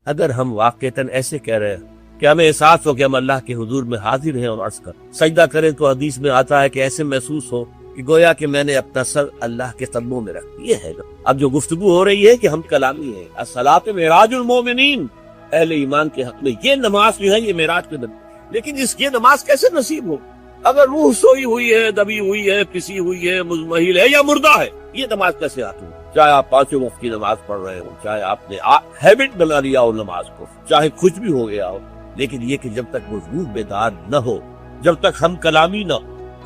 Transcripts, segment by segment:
اگر ہم واقعتاً ایسے کہہ رہے ہیں کہ ہمیں احساس ہو کہ ہم اللہ کے حضور میں حاضر ہیں اور عرض کر سجدہ کریں تو حدیث میں آتا ہے کہ ایسے محسوس ہو کہ گویا کہ میں نے اپنا سر اللہ کے قدموں میں رکھ دیا ہے۔ اب جو گفتگو ہو رہی ہے کہ ہم کلامی ہیں، الصلاۃ معراج المومنین، اہل ایمان کے حق میں یہ نماز جو ہے یہ معراج کے دن، لیکن یہ نماز کیسے نصیب ہو اگر روح سوئی ہوئی ہے، دبی ہوئی ہے، پسی ہوئی ہے، مزمحل ہے یا مردہ ہے؟ یہ نماز کیسے آتی ہے؟ چاہے آپ پانچوں وقت کی نماز پڑھ رہے ہو، چاہے آپ نے ہیبٹ بنا لیا ہو نماز کو، چاہے کچھ بھی ہو گیا ہو، لیکن یہ کہ جب تک وہ روح بیدار نہ ہو، جب تک ہم کلامی نہ،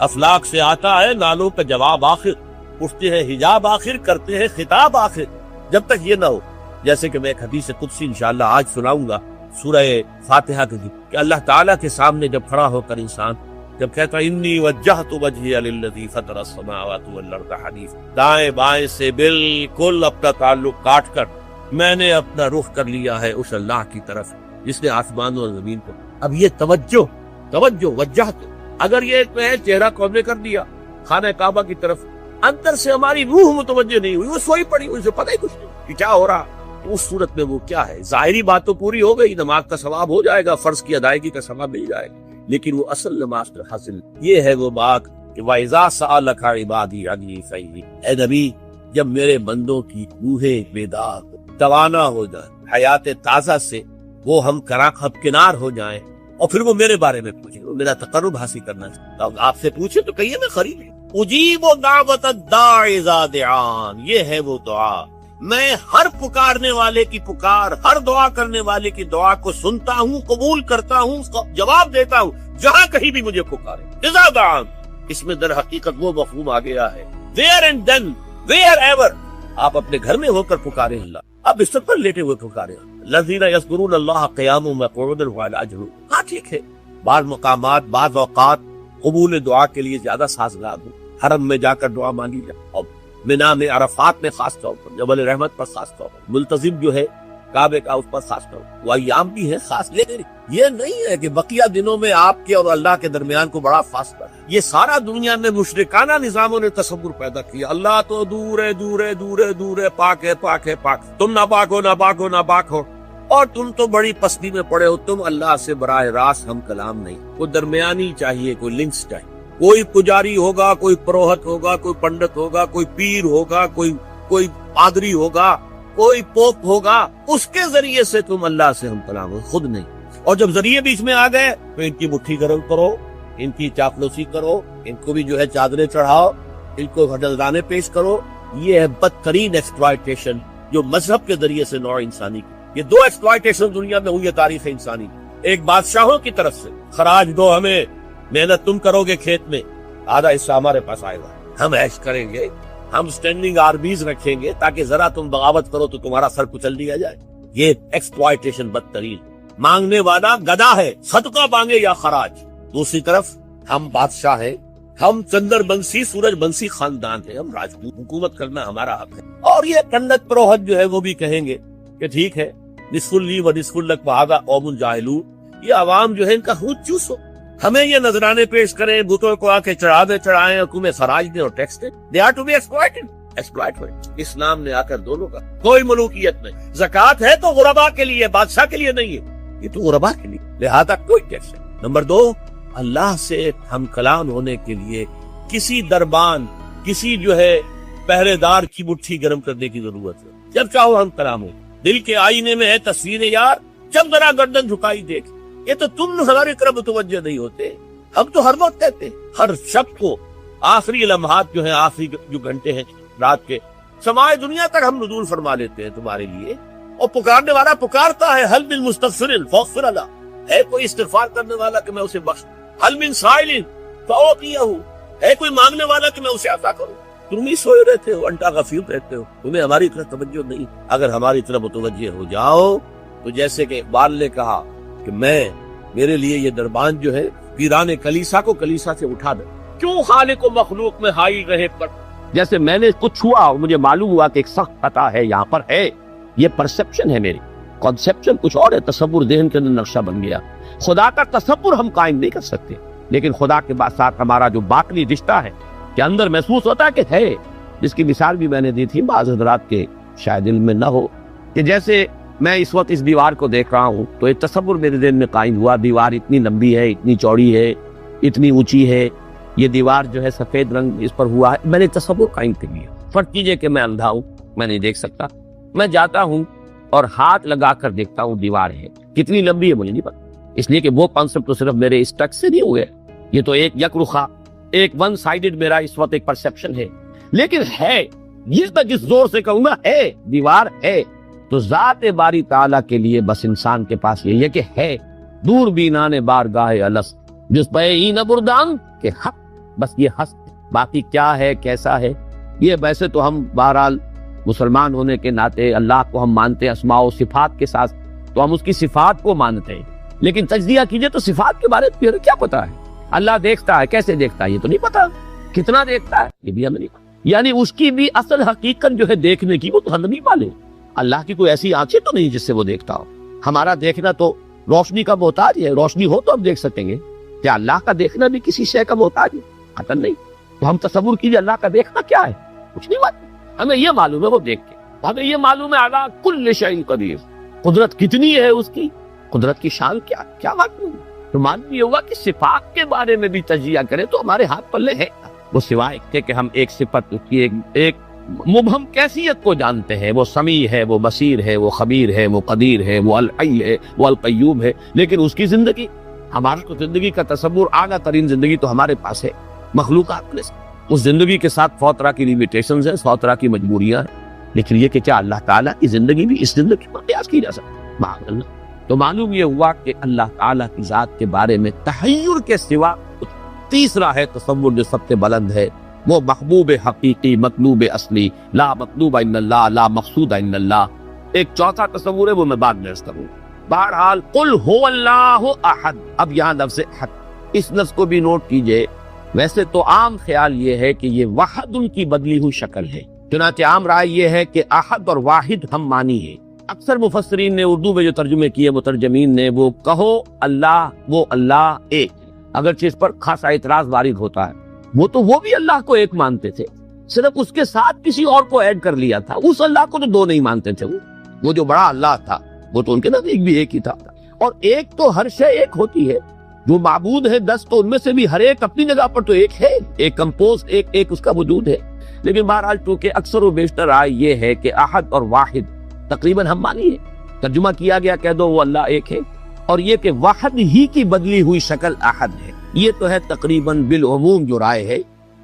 افلاک سے آتا ہے نالوں کا جواب آخر، اٹھتے ہیں حجاب آخر، کرتے ہیں خطاب آخر، جب تک یہ نہ ہو، جیسے کہ میں ایک حدیث قدسی انشاءاللہ آج سناؤں گا سورہ فاتحہ کے کہ اللہ تعالیٰ کے سامنے جب کھڑا ہو کر انسان جب کہتا ہے انی وجہت وجہی للذی فطر السماوات والارض حنیفا، دائیں بائیں سے بالکل اپنا تعلق کاٹ کر میں نے اپنا رخ کر لیا ہے اس اللہ کی طرف جس نے آسمانوں اور زمین کو۔ اب یہ توجہ وجہت، اگر یہ چہرہ قوم نے کر دیا خانہ کعبہ کی طرف، اندر سے ہماری روح متوجہ نہیں ہوئی، وہ سوئی پڑی، اسے پتہ ہی کچھ نہیں کہ کیا ہو رہا، اس صورت میں وہ کیا ہے؟ ظاہری بات تو پوری ہو گئی، نماز کا ثواب ہو جائے گا، فرض کی ادائیگی کا ثواب مل جائے گا، لیکن وہ اصل نماز کا حاصل یہ ہے وہ بات کہ وَإِذَا سَأَلَكَ عِبَادِي عَنِّي فَإِنِّي، اے نبی جب میرے بندوں کی روحیں بیدار توانا ہو جائیں، حیات تازہ سے وہ ہم کنار ہو جائیں اور پھر وہ میرے بارے میں پوچھیں، وہ میرا تقرب حاصل کرنا چاہتا ہوں، آپ سے پوچھے تو کہیے میں قریب ہوں۔ اجیب دعوت الداعی اذا دعان، یہ ہے وہ دعا، میں ہر پکارنے والے کی پکار، ہر دعا کرنے والے کی دعا کو سنتا ہوں، قبول کرتا ہوں، جواب دیتا ہوں جہاں کہیں بھی مجھے پکارے۔ اذا دعان، اس میں در حقیقت وہ مفہوم آ گیا ہے where and then where ever، آپ اپنے گھر میں ہو کر پکارے اللہ، آپ بستر پر لیٹے ہوئے پکارے الذین یذکرون اللہ قیاما وقعودا وعلی جنوبہم۔ ہاں ٹھیک ہے، بعض مقامات بعض اوقات قبول دعا کے لیے زیادہ سازگار ہو، حرم میں جا کر دعا مانگی جائے، اور مینا میں عرفات میں خاص طور پر، جبل رحمت پر خاص طور پر، ملتزم جو ہے کعبے کا اس پر خاص طور پر، وہ ایام بھی ہے خاص، لیکن یہ نہیں ہے کہ بقیہ دنوں میں آپ کے اور اللہ کے درمیان کو بڑا فاصلہ ہے۔ یہ سارا دنیا میں مشرکانہ نظاموں نے تصور پیدا کیا، اللہ تو دور ہے دور ہے دور ہے دور ہے، پاک ہے پاک ہے پاک، تم ناپاک ہو ناپاک ہو ناپاک ہو، اور تم تو بڑی پستی میں پڑے ہو، تم اللہ سے براہ راست ہم کلام نہیں، کوئی درمیانی چاہیے، کوئی لنکس چاہیے، کوئی پجاری ہوگا، کوئی پروہت ہوگا، کوئی پنڈت ہوگا، کوئی پیر ہوگا، کوئی پادری ہوگا، کوئی پوپ ہوگا، اس کے ذریعے سے تم اللہ سے ہم کلام ہو، خود نہیں۔ اور جب ذریعے بیچ میں آ گئے تو ان کی مٹھی گرم کرو، ان کی چاپلوسی کرو، ان کو بھی جو ہے چادریں چڑھاؤ، ان کو نذرانے پیش کرو۔ یہ ہے بدترین ایکسپلائٹیشن جو مذہب کے ذریعے سے نوع انسانی کی۔ یہ دو ایکسپلائٹیشن دنیا میں ہوئی ہے تاریخ انسانی کی، ایک بادشاہوں کی طرف سے خراج دو ہمیں، محنت تم کرو گے کھیت میں، آدھا حصہ ہمارے پاس آئے گا، ہم عیش کریں گے، ہم سٹینڈنگ آرمیز رکھیں گے تاکہ ذرا تم بغاوت کرو تو تمہارا سر کچل دیا جائے۔ یہ ایکسپلائٹیشن بدترین، مانگنے والا گدا ہے، صدقہ مانگے یا خراج۔ دوسری طرف ہم بادشاہ ہیں، ہم چندر بنسی سورج بنسی خاندان ہیں، ہم راجپوت، حکومت کرنا ہمارا حق ہے۔ اور یہ پنڈت پروہت جو ہے وہ بھی کہیں گے کہ ٹھیک ہے، نصف لی و نصف لک وہذا قوم جاہلون، یہ عوام جو ہے ان کا خود چوسو، ہمیں یہ نذرانے پیش کریں، بتوں کو آ کے چڑھائیں، حکومت خراج دیں اور ٹیکس دیں، they are to be exploited۔ اسلام نے آ کر دونوں کا کوئی ملوکیت نہیں، زکوٰۃ ہے تو غربا کے لیے، بادشاہ کے لیے نہیں ہے، یہ تو غربا کے لیے، لہذا کوئی ٹیکس ہے۔ نمبر دو، اللہ سے ہم کلام ہونے کے لیے کسی دربان، کسی جو ہے پہرے دار کی مٹھی گرم کرنے کی ضرورت ہے۔ جب چاہو ہم کلام ہو، دل کے آئینے میں ہے تصویر یار، جب ذرا گردن جھکائی دیکھ، یہ تو تم ہماری طرف متوجہ نہیں ہوتے، ہم تو ہر وقت کہتے ہیں، ہر شب کو آخری لمحات جو ہیں، آخری جو گھنٹے ہیں رات کے، سمائے دنیا تک ہم نزول فرما لیتے ہیں تمہارے لیے، اور پکارنے والا پکارتا ہے، حل من مستغفر فاغفر له، ہے کوئی استغفار کرنے والا کہ میں اسے بخش، حل من سائل فاعطیہ، ہے کوئی مانگنے والا کہ میں اسے عطا کروں۔ تم ہی سوئے رہتے ہو، انٹا غفیر رہتے ہو، تمہیں ہماری طرف توجہ نہیں۔ اگر ہماری طرف متوجہ ہو جاؤ تو جیسے کہ اقبال نے کہا کہ میرے لیے یہ دربان جو ہے ویران کلیسا کو کلیسا سے اٹھا دے، کیوں خالق و مخلوق میں حائل رہے پر، جیسے میں نے کچھ ہوا اور مجھے معلوم ہوا کہ ایک سخت خطا ہے یہاں پر ہے، یہ پرسپشن ہے میری، کنسپشن کچھ اور ہے، تصور ذہن کے اندر نقشہ بن گیا۔ خدا کا تصور ہم قائم نہیں کر سکتے، لیکن خدا کے ساتھ ہمارا جو باطنی رشتہ ہے کہ اندر محسوس ہوتا ہے کہ ہے، جس کی مثال بھی میں نے دی تھی، بعض حضرات کے شاید علم میں نہ ہو، کہ جیسے میں اس وقت اس دیوار کو دیکھ رہا ہوں تو ایک تصور میرے ذہن میں قائم ہوا، دیوار اتنی لمبی ہے، اتنی چوڑی ہے، اتنی اونچی ہے، یہ دیوار جو ہے سفید رنگ اس پر ہوا ہے، میں نے تصور قائم کر لیا۔ فرض کیجئے کہ میں اندھا ہوں، میں نہیں دیکھ سکتا، میں جاتا ہوں اور ہاتھ لگا کر دیکھتا ہوں دیوار ہے، کتنی لمبی ہے مجھے نہیں پتا، اس لیے کہ وہ کانسیپٹ تو صرف میرے اس ٹچ سے نہیں ہوئے، یہ تو ایک یک رخا، ایک ون سائیڈڈ میرا اس وقت ایک پرسیپشن ہے، لیکن ہے، یہ میں جس زور سے کہوں گا ہے، دیوار ہے۔ تو ذات باری تعالیٰ کے لیے بس انسان کے پاس یہ ہے کہ ہے، دور بینان بارگاہ الست جس پہ این بردان کے حق، بس یہ حق، باقی کیا ہے کیسا ہے یہ ویسے تو ہم بہرحال مسلمان ہونے کے ناطے اللہ کو ہم مانتے ہیں اسماء و صفات کے ساتھ، تو ہم اس کی صفات کو مانتے ہیں، لیکن تجزیہ کیجئے تو صفات کے بارے میں کیا پتا ہے؟ اللہ دیکھتا ہے، کیسے دیکھتا ہے یہ تو نہیں پتا، کتنا دیکھتا ہے یہ بھی ہمیں نہیں پتا، یعنی اس کی بھی اصل حقیقت جو ہے دیکھنے کی وہ تو ہم نہیں پالے۔ اللہ کی کوئی ایسی آنکھیں تو نہیں جس سے وہ دیکھتا ہو، ہمارا دیکھنا تو روشنی کا محتاج ہے، روشنی ہو تو ہم دیکھ سکیں گے، کیا اللہ کا دیکھنا بھی کسی شے کا محتاج ہے؟ قطعاً نہیں۔ تو ہم تصور کیجئے اللہ کا دیکھنا کیا ہے، کچھ نہیں بات، ہمیں یہ معلوم ہے وہ دیکھ کے، ہمیں یہ معلوم ہے علی کل شیء قدیر، قدرت کتنی ہے اس کی، قدرت کی شان کیا معلوم ہے؟ تو معلوم یہ ہوگا کہ صفات کے بارے میں بھی تجزیہ کریں تو ہمارے ہاتھ پلے ہے، وہ سوائے کے کہ ہم ایک صفت کی ایک مبہم کیفیت کو جانتے ہیں، وہ سمیع ہے، وہ بصیر ہے، وہ خبیر ہے، وہ قدیر ہے، وہ الحی ہے، وہ القیوم ہے، لیکن اس کی زندگی، ہماری تو زندگی کا تصور اعلیٰ ترین زندگی تو ہمارے پاس ہے مخلوقات میں سے، اس زندگی کے ساتھ سو طرح کی لیمیٹیشنز ہیں، سو طرح کی مجبوریاں ہیں، لیکن یہ کہ کیا اللہ تعالیٰ کی زندگی بھی اس زندگی پر قیاس کی جا سکتی؟ معاذ اللہ۔ تو معلوم یہ ہوا کہ اللہ تعالیٰ کی ذات کے بارے میں تحیر کے سوا تیسرا ہے تصور جو سب سے بلند ہے، وہ محبوب حقیقی، مطلوب اصلی، لا مطلوب الا اللہ، لا مقصود الا اللہ۔ ایک چوتھا تصور ہے وہ میں بعد میں عرض کروں۔ بہرحال قل هو اللہ احد، اب یہاں لفظ احد اس لفظ کو بھی نوٹ کیجئے، ویسے تو عام خیال یہ ہے کہ یہ وحد ان کی بدلی ہوئی شکل ہے، چنانچہ عام رائے یہ ہے کہ احد اور واحد ہم مانی ہے۔ اکثر مفسرین نے اردو میں جو ترجمے کیے مترجمین نے وہ کہو اللہ، وہ اللہ ایک، اگرچہ اس پر خاصا اعتراض وارد ہوتا ہے، وہ بھی اللہ کو ایک مانتے تھے، صرف اس کے ساتھ کسی اور کو ایڈ کر لیا تھا، اس اللہ کو تو دو نہیں مانتے تھے، وہ جو بڑا اللہ تھا وہ تو ان کے نزدیک بھی ایک ہی تھا، اور ایک تو ہر شے ایک ہوتی ہے، جو معبود ہے 10 تو ان میں سے بھی ہر ایک اپنی جگہ پر تو ایک ہے، ایک کمپوز ایک اس کا وجود ہے، لیکن بہرحال چونکہ اکثر و بیشتر رائے یہ ہے کہ احد اور واحد تقریباً ہم مانی ہے، ترجمہ کیا گیا کہہ دو وہ اللہ ایک ہے، اور یہ کہ واحد ہی کی بدلی ہوئی شکل احد ہے، یہ تو ہے تقریباً بالعموم جو رائے ہے،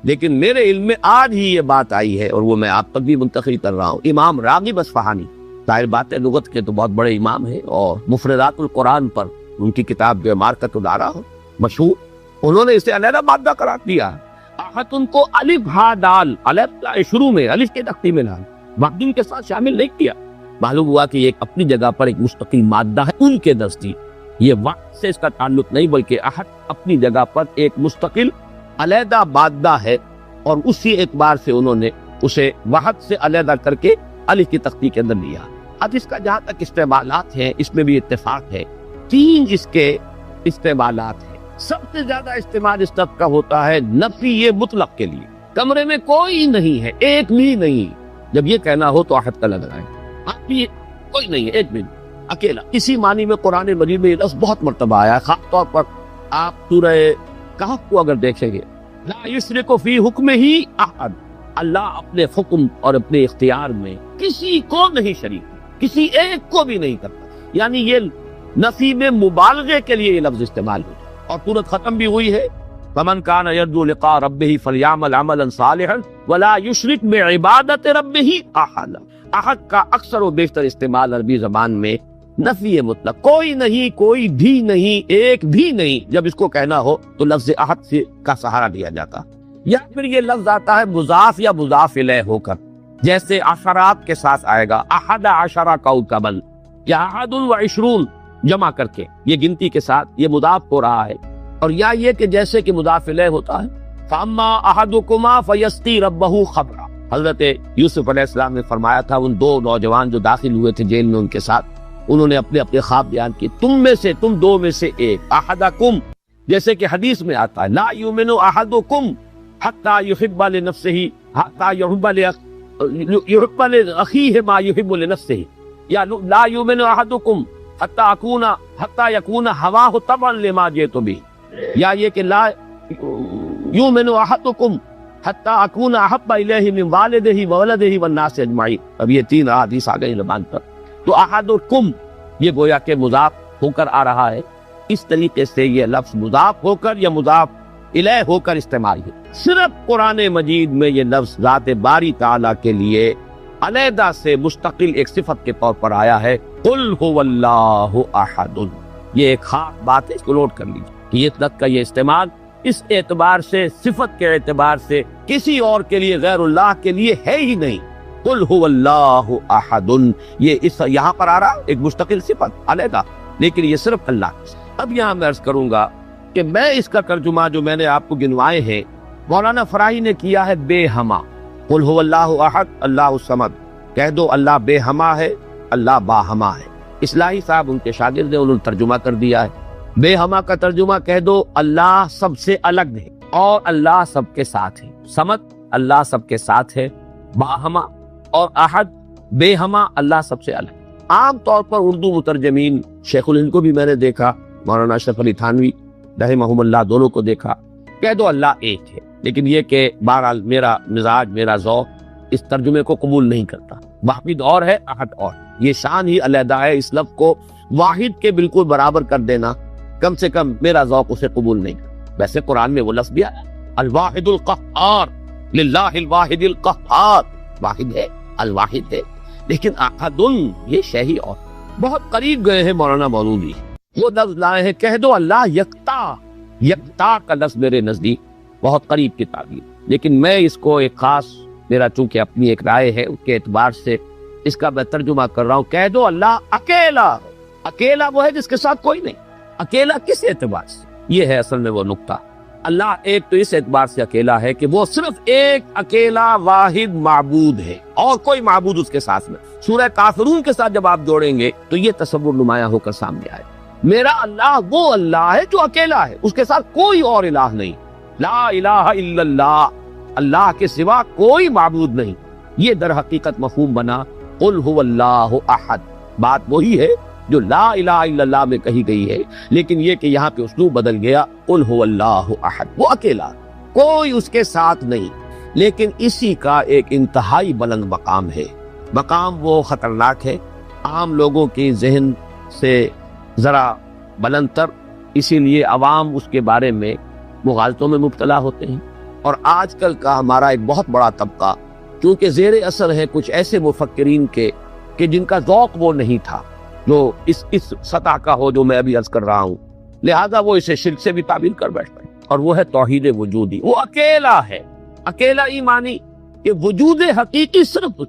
لیکن میرے علم میں آج ہی یہ بات آئی ہے اور وہ میں آپ تک بھی منتقل کر رہا ہوں۔ امام راغب اصفہانی، ظاہر بات ہے لغت کے تو بہت بڑے امام ہیں، اور مفردات القرآن پر ان کی کتاب جو مارکت الدارا مشہور، انہوں نے اسے علیحدہ مادہ قرار دیا، احد ان کو الف ہا دال، الف شروع میں الف کے تختی میں ڈال، مقدم کے ساتھ شامل نہیں کیا، معلوم ہوا کہ یہ ایک اپنی جگہ پر ایک مستقل مادہ ہے ان کے نزدیک، یہ وقت سے اس کا تعلق نہیں بلکہ احد اپنی جگہ پر ایک مستقل علیحدہ مادہ ہے، اور اسی اعتبار سے انہوں نے اسے وحد سے علیحدہ کر کے الف کی تختی کے اندر لیا۔ اب اس کا جہاں تک استعمالات ہیں اس میں بھی اتفاق ہے، 3 اس کے استعمالات ہیں۔ سب سے زیادہ استعمال اس لفظ کا ہوتا ہے نفی مطلق کے لیے، کمرے میں کوئی نہیں ہے، ایک بھی نہیں، جب یہ کہنا ہو تو احد کا لگ رہا ہے، کوئی نہیں ہے، ایک بھی نہیں، اکیلا۔ اسی معنی میں قرآن مجید میں یہ لفظ بہت مرتبہ آیا ہے، خاص طور پر آپ سورہ کہف کو اگر دیکھیں گے، لا یشرک فی حکمہ احد، اللہ اپنے حکم اور اپنے اختیار میں کسی کو نہیں شریک، کسی ایک کو بھی نہیں کرتا، یعنی یہ نفی میں مبالغے کے لیے یہ لفظ استعمال ہوتا ہے، اور صورت ختم بھی ہوئی ہے، فمن کان یرجو لقاء ربہ فلیعمل عملا صالحا ولا یشرک بعبادۃ ربہ احد۔ احد کا اکثر و بیشتر استعمال عربی زبان میں نفی مطلق، کوئی نہیں، کوئی بھی نہیں، ایک بھی نہیں، جب اس کو کہنا ہو تو لفظ احد سے کا سہارا لیا جاتا، یا پھر یہ لفظ آتا ہے مضاف یا مضاف الیہ ہو کر، جیسے عشرات کے ساتھ آئے گا، احد عشر کوكبا، یا احد وعشرون جمع کر کے یہ گنتی کے ساتھ یہ مضاف ہو رہا ہے، اور یا یہ کہ جیسے کہ مضاف الیہ ہوتا ہے، فاما احدکما فیسقی ربہ خمرا، حضرت یوسف علیہ السلام نے فرمایا تھا ان 2 نوجوان جو داخل ہوئے تھے جیل میں ان کے ساتھ، انہوں نے اپنے اپنے خواب بیان کیے، تم 2 میں سے ایک، احدکم، جیسے کہ حدیث میں آتا ہے لا یؤمن احدکم حتی یحب لنفسہ حتی یحب لاخیہ ما یحب لنفسہ، یا لا یؤمن احدکم حتی یکون ہواہ تبعا لما جئت بہ، یا یہ کہ لا یؤمن احدکم حتی اکون احب الیہ من والدہ وولدہ والناس اجمعین۔ اب یہ 3 احادیث آ گئی زبان پر، تو احدکم یہ گویا کہ مضاف ہو کر آ رہا ہے، اس طریقے سے یہ لفظ مضاف ہو کر یا مضاف الیہ ہو کر استعمال ہے۔ صرف قرآن مجید میں یہ لفظ ذات باری تعالیٰ کے لیے علیحدہ سے مستقل ایک صفت کے طور پر آیا ہے، قل هو اللہ احد۔ یہ ایک خاص بات ہے، اس کو نوٹ کر لیجیے کہ یہ لفظ کا یہ استعمال اس اعتبار سے، صفت کے اعتبار سے کسی اور کے لیے غیر اللہ کے لیے ہے ہی نہیں۔ قل هو اللہ احد، یہ اس یہاں پر آ رہا ایک مستقل صفت علیحدہ، لیکن یہ صرف اللہ۔ اب یہاں میں عرض کروں گا کہ میں اس کا ترجمہ جو میں نے آپ کو گنوائے ہیں مولانا فراہی نے کیا ہے بے ہما۔ قل هو اللہ احد اللہ الصمد، کہہ دو اللہ بے ہما ہے، اللہ باہما ہے۔ اصلاحی صاحب ان کے شاگرد ہیں، انہوں نے ترجمہ کر دیا ہے بے ہما کا ترجمہ، کہہ دو اللہ سب سے الگ ہے اور اللہ سب کے ساتھ ہے۔ صمد اللہ سب کے ساتھ ہے، باہما اور احد بے ہما اللہ سب سے الگ۔ عام طور پر اردو مترجمین، شیخ الہند کو بھی میں نے دیکھا، مولانا اشرف علی تھانوی رحمہم اللہ دونوں کو دیکھا، کہہ دو اللہ ایک ہے، لیکن یہ کہ بہرحال میرا مزاج، میرا ذوق اس ترجمے کو قبول نہیں کرتا۔ واحد اور ہے، احد اور، یہ شان ہی علیحدہ ہے، اس لفظ کو واحد کے بالکل برابر کر دینا کم سے کم میرا ذوق اسے قبول نہیں کرتا۔ ویسے قرآن میں وہ لفظ بھی آیا الواحد القہار، للہ الواحد القہار، واحد ہے، الواحد ہے، لیکن احد یہ شے ہی اور۔ بہت قریب گئے ہیں مولانا مولودی، وہ لفظ لائے ہیں کہہ دو اللہ یکتا۔ یکتا کا لفظ میرے نزدیک بہت قریب کی تعبیر، لیکن میں اس کو ایک خاص، میرا چونکہ اپنی ایک رائے ہے اس کے اعتبار سے اس کا میں ترجمہ کر رہا ہوں، کہہ دو اللہ اکیلا۔ اکیلا وہ ہے جس کے ساتھ کوئی نہیں۔ اکیلا کس اعتبار سے؟ یہ ہے اصل میں وہ نقطہ۔ اللہ ایک تو اس اعتبار سے اکیلا ہے کہ وہ صرف ایک اکیلا واحد معبود ہے اور کوئی معبود اس کے ساتھ میں۔ سورہ کافرون کے ساتھ جب آپ جوڑیں گے تو یہ تصور نمایاں ہو کر سامنے آئے، میرا اللہ وہ اللہ ہے جو اکیلا ہے، اس کے ساتھ کوئی اور الہ نہیں۔ لا الہ الا اللہ، اللہ کے سوا کوئی معبود نہیں۔ یہ در حقیقت مفہوم بنا قل هو اللہ احد۔ بات وہی ہے جو لا الہ الا اللہ میں کہی گئی ہے، لیکن یہ کہ یہاں پہ اسلوب بدل گیا، قل هو اللہ احد، وہ اکیلا، کوئی اس کے ساتھ نہیں۔ لیکن اسی کا ایک انتہائی بلند مقام ہے، مقام وہ خطرناک ہے، عام لوگوں کی ذہن سے ذرا بلند تر، اسی لیے عوام اس کے بارے میں مغالطوں میں مبتلا ہوتے ہیں۔ اور آج کل کا ہمارا ایک بہت بڑا طبقہ کیونکہ زیر اثر ہے کچھ ایسے مفکرین کے کہ جن کا ذوق وہ نہیں تھا جو اس سطح کا ہو جو میں ابھی عرض کر رہا ہوں، لہذا وہ اسے شرک سے بھی تعبیر کر بیٹھتے ہیں، اور وہ ہے توحید وجودی۔ وہ اکیلا ہے، اکیلا ایمانی، یہ وجود حقیقی صرف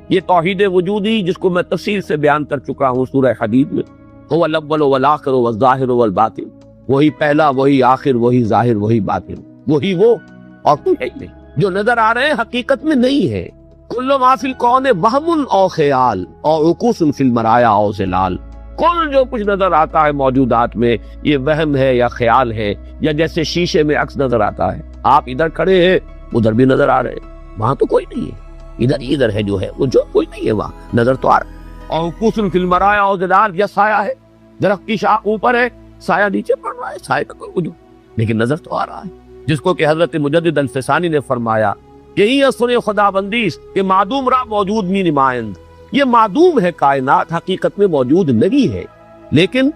یہ توحید وجودی جس کو میں تفصیل سے بیان کر چکا ہوں سورہ حدید میں، هو الاول والآخر والظاہر والباطن، وہی پہلا، وہی آخر، وہی ظاہر، وہی باطن، وہی وہ اور کوئی ہے نہیں۔ جو نظر آ رہے ہیں حقیقت میں نہیں ہے۔ کل ما فی الکون وہم او خیال اور عکوس فی المرایا او ظلال، کل جو کچھ نظر آتا ہے موجودات میں یہ وہم ہے یا خیال ہے، یا جیسے شیشے میں عکس نظر آتا ہے، آپ ادھر کھڑے ہیں ادھر بھی نظر آ رہے ہیں، وہاں تو کوئی نہیں ہے، ادھر ہے جو ہے وہ، جو کوئی نہیں ہے وہاں نظر تو آ رہا ہے۔ اور عکوس فی المرایا او ظلال، یا سایہ ہے، درخت کی شاخ اوپر ہے، سایہ نیچے پڑ رہا ہے، سایہ کا کوئی وجود لیکن نظر تو آ رہا ہے، جس کو کہ حضرت مجدد الفسانی نے فرمایا کہ یہ سنے خدا بندیس کہ معدوم را موجود می نمائند، یہ معدوم ہے کائنات، حقیقت میں موجود نہیں ہے، لیکن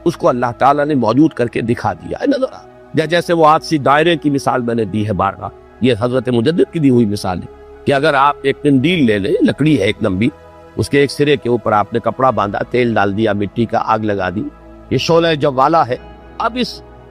اس کو اللہ تعالیٰ نے موجود کر کے دکھا دیا ہے، نظر آ جیسے وہ آج دائرے کی مثال میں نے دی ہے بارہا، یہ حضرت مجدد کی دی ہوئی مثال ہے کہ اگر آپ ایک قندیل لے لیں، لکڑی ہے ایک لمبی، اس کے ایک سرے کے اوپر آپ نے کپڑا باندھا، تیل ڈال دیا، مٹی کا آگ لگا دی، یہ شعلہ جوالا ہے، اب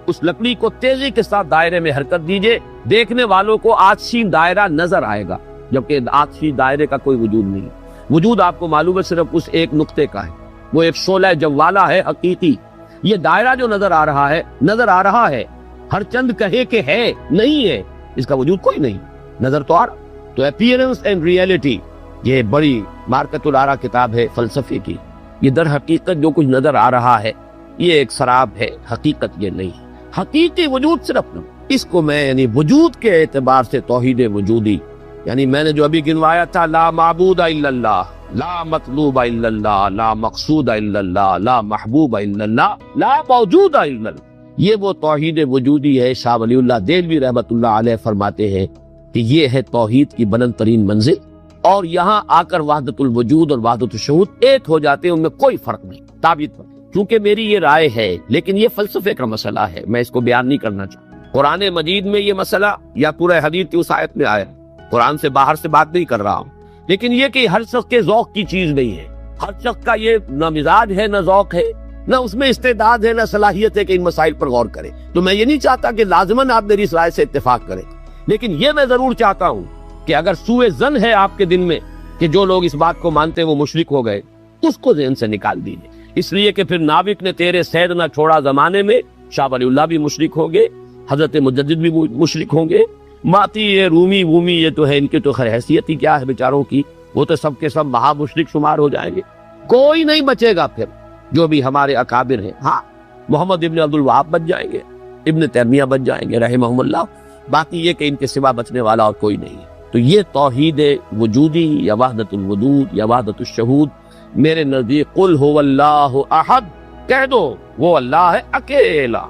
اس لکڑی کو تیزی کے ساتھ دائرے میں حرکت دیجئے، دیکھنے والوں کو آتشین دائرہ نظر آئے گا، جبکہ آتشین دائرے کا کوئی وجود نہیں، وجود آپ کو معلوم ہے صرف اس ایک نقطے کا ہے، وہ ایک شعلہ جوالا ہے حقیقی۔ یہ دائرہ جو نظر آ رہا ہے، ہر چند کہے کہ ہے، نہیں ہے، اس کا وجود کوئی نہیں، نظر تو آ رہا۔ تو اپیئرنس اینڈ ریئلٹی، یہ بڑی مارکت الارا کتاب ہے فلسفے کی، یہ در حقیقت جو کچھ نظر آ رہا ہے یہ ایک سراب ہے، حقیقت یہ نہیں، حقیقی وجود صرف اس کو میں یعنی وجود کے اعتبار سے توحید وجودی، یعنی میں نے جو ابھی گنوایا تھا لا معبود الا اللہ، لا مطلوب الا اللہ، لا مقصود الا اللہ، لا محبوب الا اللہ، لا موجود الا اللہ۔ یہ وہ توحید وجودی ہے۔ شاہ ولی اللہ دہلوی رحمۃ اللہ علیہ فرماتے ہیں کہ یہ ہے توحید کی بلند ترین منزل، اور یہاں آ کر وحدت الوجود اور وحدت الشہود ایک ہو جاتے ہیں، ان میں کوئی فرق نہیں ثابت پر۔ چونکہ میری یہ رائے ہے، لیکن یہ فلسفے کا مسئلہ ہے، میں اس کو بیان نہیں کرنا چاہتا۔ قرآن مجید میں یہ مسئلہ یا پورا حدیث کی اس آیت میں آیا، قرآن سے باہر سے بات نہیں کر رہا ہوں، لیکن یہ کہ ہر شخص کے ذوق کی چیز نہیں ہے، ہر شخص کا یہ نہ مزاج ہے، نہ ذوق ہے، نہ اس میں استعداد ہے، نہ صلاحیت ہے کہ ان مسائل پر غور کرے۔ تو میں یہ نہیں چاہتا کہ لازماً آپ میری اس رائے سے اتفاق کریں، لیکن یہ میں ضرور چاہتا ہوں کہ اگر سوء ظن ہے آپ کے دل میں کہ جو لوگ اس بات کو مانتے ہیں وہ مشرک ہو گئے، اس کو ذہن سے نکال دیجیے، اس لیے کہ پھر ناوک نے تیرے سید نہ چھوڑا زمانے میں، شاہ ولی اللہ بھی مشرک ہوں گے، حضرت مجدد بھی مشرک ہوں گے، ماتی یہ رومی وومی یہ تو ہے، ان کی تو خیر حیثیت ہی کیا ہے بیچاروں کی، وہ تو سب کے سب مہا مشرک شمار ہو جائیں گے، کوئی نہیں بچے گا پھر جو بھی ہمارے اکابر ہیں۔ ہاں محمد ابن عبد الوہاب بچ جائیں گے، ابن تیمیہ بچ جائیں گے رحمہم اللہ، باقی یہ کہ ان کے سوا بچنے والا اور کوئی نہیں ہے۔ تو یہ توحید وجودی یا وحدت الوجود یا وحدت الشہود میرے نزدیک قل هو اللہ احد، کہہ دو وہ اللہ ہے اکیلا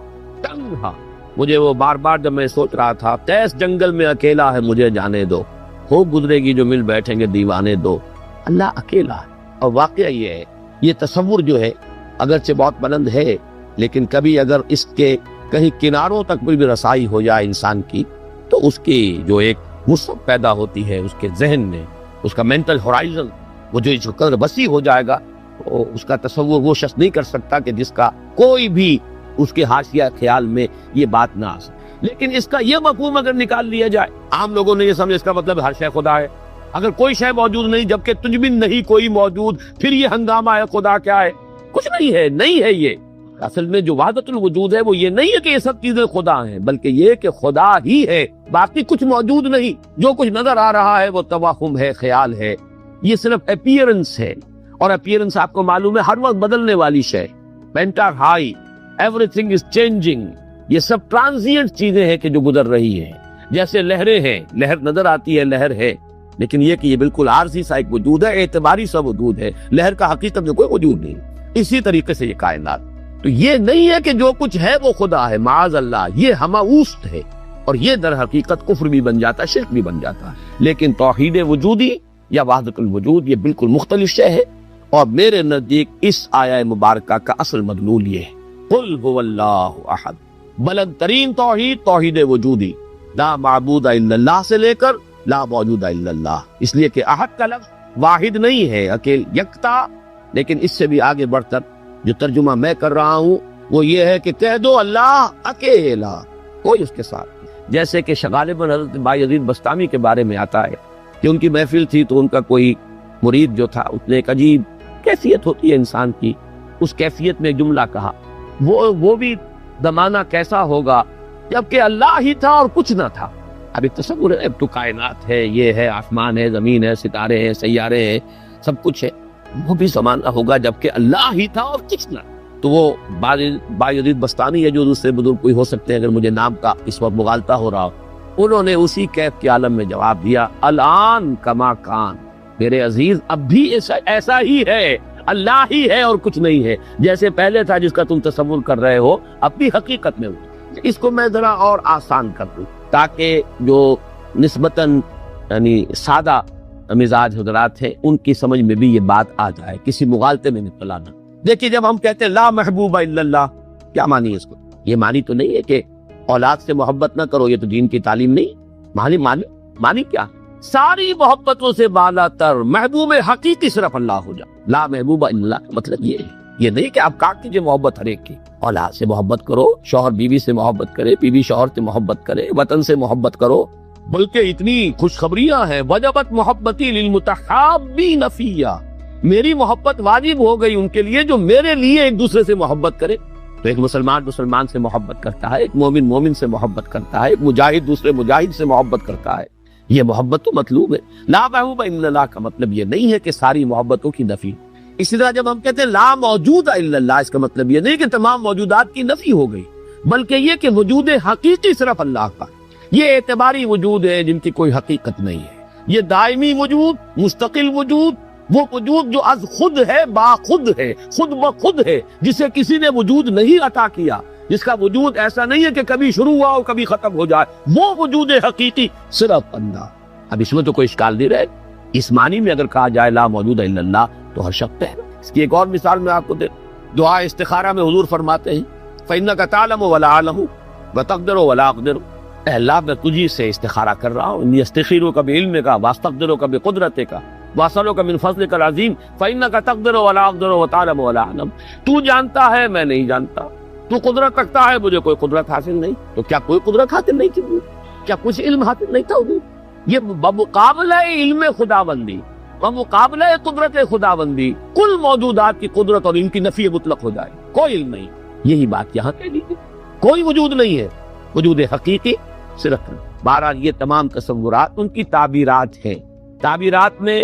تنہا۔ مجھے وہ بار بار جب میں سوچ رہا تھا تیس جنگل میں اکیلا ہے مجھے جانے دو، ہو گزرے گی جو مل بیٹھیں گے دیوانے دو، اللہ اکیلا ہے۔ اور واقعہ یہ ہے، یہ تصور جو ہے اگرچہ بہت بلند ہے، لیکن کبھی اگر اس کے کہیں کناروں تک بھی رسائی ہو جائے انسان کی، تو اس کی جو ایک وسعت پیدا ہوتی ہے اس کے ذہن میں، اس کا مینٹل ہورائزن وہ جو قدر وسیع ہو جائے گا، اس کا تصور وہ شخص نہیں کر سکتا کہ جس کا کوئی بھی اس کے حاشیہ خیال میں یہ بات نہ آ سکے۔ لیکن اس کا یہ مفہوم اگر نکال لیا جائے، عام لوگوں نے یہ سمجھا اس کا مطلب ہر شے خدا ہے، اگر کوئی شے موجود نہیں جبکہ تجھ میں نہیں کوئی موجود، پھر یہ ہنگامہ ہے خدا کیا ہے؟ کچھ نہیں ہے، نہیں ہے۔ یہ اصل میں جو وحدت الوجود ہے وہ یہ نہیں ہے کہ یہ سب چیزیں خدا ہیں، بلکہ یہ کہ خدا ہی ہے، باقی کچھ موجود نہیں، جو کچھ نظر آ رہا ہے وہ توہم ہے، خیال ہے، یہ صرف اپیئرنس ہے، اور اپیئرنس آپ کو معلوم ہے ہر وقت بدلنے والی شے، پینٹا ہائی، ایوری تھنگ از چینجنگ، یہ سب ٹرانزینٹ چیزیں ہیں کہ جو گزر رہی ہیں، جیسے لہریں ہیں، لہر نظر آتی ہے لہر ہے، لیکن یہ کہ یہ بالکل عارضی سا ایک وجود ہے، اعتباری سا وجود ہے، لہر کا حقیقت میں کوئی وجود نہیں۔ اسی طریقے سے یہ کائنات، تو یہ نہیں ہے کہ جو کچھ ہے وہ خدا ہے، معاذ اللہ، یہ ہماوست ہے، اور یہ در حقیقت کفر بھی بن جاتا ہے، شرک بھی بن جاتا ہے۔ لیکن توحید وجودی یا وحدت الوجود یہ بالکل مختلف شے ہے، اور میرے نزدیک اس آیہ مبارکہ کا اصل مدلول یہ ہے، قل هو اللہ احد، بلند ترین توحید توحید وجودی، لا معبود الا اللہ سے لے کر لا موجود الا اللہ، اس لیے کہ احد کا لفظ واحد نہیں ہے، اکیل یکتا، لیکن اس سے بھی آگے بڑھ کر جو ترجمہ میں کر رہا ہوں وہ یہ ہے کہ کہہ دو اللہ اکیلا، کوئی اس کے ساتھ نہیں۔ جیسے کہ غالباً حضرت بایزید بستامی کے بارے میں آتا ہے کہ ان کی محفل تھی تو ان کا کوئی مرید جو تھا اس نے ایک عجیب کیفیت ہوتی ہے انسان کی، اس کیفیت میں ایک جملہ کہا، وہ بھی زمانہ کیسا ہوگا جبکہ اللہ ہی تھا اور کچھ نہ تھا۔ اب ایک تصور ہے، اب تو کائنات ہے، یہ ہے، آسمان ہے، زمین ہے، ستارے ہیں، سیارے ہیں، سب کچھ ہے، وہ بھی زمانہ ہوگا جبکہ اللہ ہی تھا اور کچھ نہ۔ تو وہ بایزید بستانی ہے جو دوسرے بزرگ کوئی ہو سکتے ہیں، اگر مجھے نام کا اس وقت مغالطہ ہو رہا ہو، انہوں نے اسی کیف کے عالم میں جواب دیا، الان کما کان، میرے عزیز اب بھی ایسا ہی ہے، اللہ ہی ہے اور کچھ نہیں ہے، جیسے پہلے تھا جس کا تم تصور کر رہے ہو اب بھی حقیقت میں ہو۔ اس کو میں ذرا اور آسان کر دوں تاکہ جو نسبتاً یعنی سادہ مزاج حضرات ہیں ان کی سمجھ میں بھی یہ بات آ جائے، کسی مغالطے میں نکلا نہ۔ دیکھیے جب ہم کہتے ہیں لا محبوب الا اللہ، کیا معنی ہے اس کو؟ یہ معنی تو نہیں ہے کہ اولاد سے محبت نہ کرو، یہ تو دین کی تعلیم نہیں۔ معنی کیا؟ ساری محبتوں سے بالا تر محبوب حقیقی صرف اللہ ہو جائے۔ لا محبوب الا اللہ کا مطلب یہ ہے، یہ نہیں کہ آپ کاٹ دیجیے محبت ہر ایک کی، اولاد سے محبت کرو، شوہر بیوی سے محبت کرے، بیوی شوہر سے محبت کرے، وطن سے محبت کرو، بلکہ اتنی خوشخبریاں ہیں، وجبت محبتی للمتحابین فیہ، میری محبت واجب ہو گئی ان کے لیے جو میرے لیے ایک دوسرے سے محبت کرے۔ تو ایک مسلمان سے محبت کرتا ہے، ایک مومن سے محبت کرتا ہے، ایک مجاہد دوسرے مجاہد سے محبت کرتا ہے، یہ محبت تو مطلوب ہے۔ لا محبوب الا اللہ کا مطلب یہ نہیں ہے کہ ساری محبتوں کی نفی۔ اسی طرح جب ہم کہتے ہیں لا موجود الا اللہ، اس کا مطلب یہ نہیں کہ تمام موجودات کی نفی ہو گئی، بلکہ یہ کہ وجود حقیقی صرف اللہ کا، یہ اعتباری وجود ہے جن کی کوئی حقیقت نہیں ہے، یہ دائمی وجود، مستقل وجود، وہ وجود جو از خود ہے با خود ہے، خود بخود ہے، جسے کسی نے وجود نہیں عطا کیا، جس کا وجود ایسا نہیں ہے کہ کبھی شروع ہوا اور کبھی ختم ہو جائے، وہ وجود حقیقی صرف اللہ۔ اب اس میں تو کوئی اشکال نہیں رہے، اس معنی میں اگر کہا جائے لا موجود الا اللہ تو ہر شک ہے۔ اس کی ایک اور مثال میں آپ کو دے، دعا استخارہ میں حضور فرماتے ہیں فَإِنَّكَ تَعْلَمُ وَلَا أَعْلَمُ وَتَقْدِرُ وَلَا أَقْدِرُ، اے اللہ میں تجھی سے استخارہ کر رہا ہوں، انی استخیرک بعلمک واستقدرک بقدرتک واسألک من فضلک العظیم فإنک تقدر ولا اقدر وتعلم ولا اعلم، تو جانتا ہے میں نہیں جانتا، تو قدرت رکھتا ہے مجھے کوئی قدرت حاصل نہیں، تو کیا کوئی قدرت حاصل نہیں تھی؟ کیا کچھ علم حاصل نہیں تھا؟ یہ بمقابلہ علم خداوندی بمقابلہ قدرت خداوندی کل موجودات کی قدرت اور ان کی نفی مطلق ہو جائے، کوئی علم نہیں۔ یہی بات یہاں کہہ لیجیے، کوئی وجود نہیں ہے، وجود حقیقی صرف۔ بہرحال یہ تمام تصورات ان کی تعبیرات ہیں، تعبیرات میں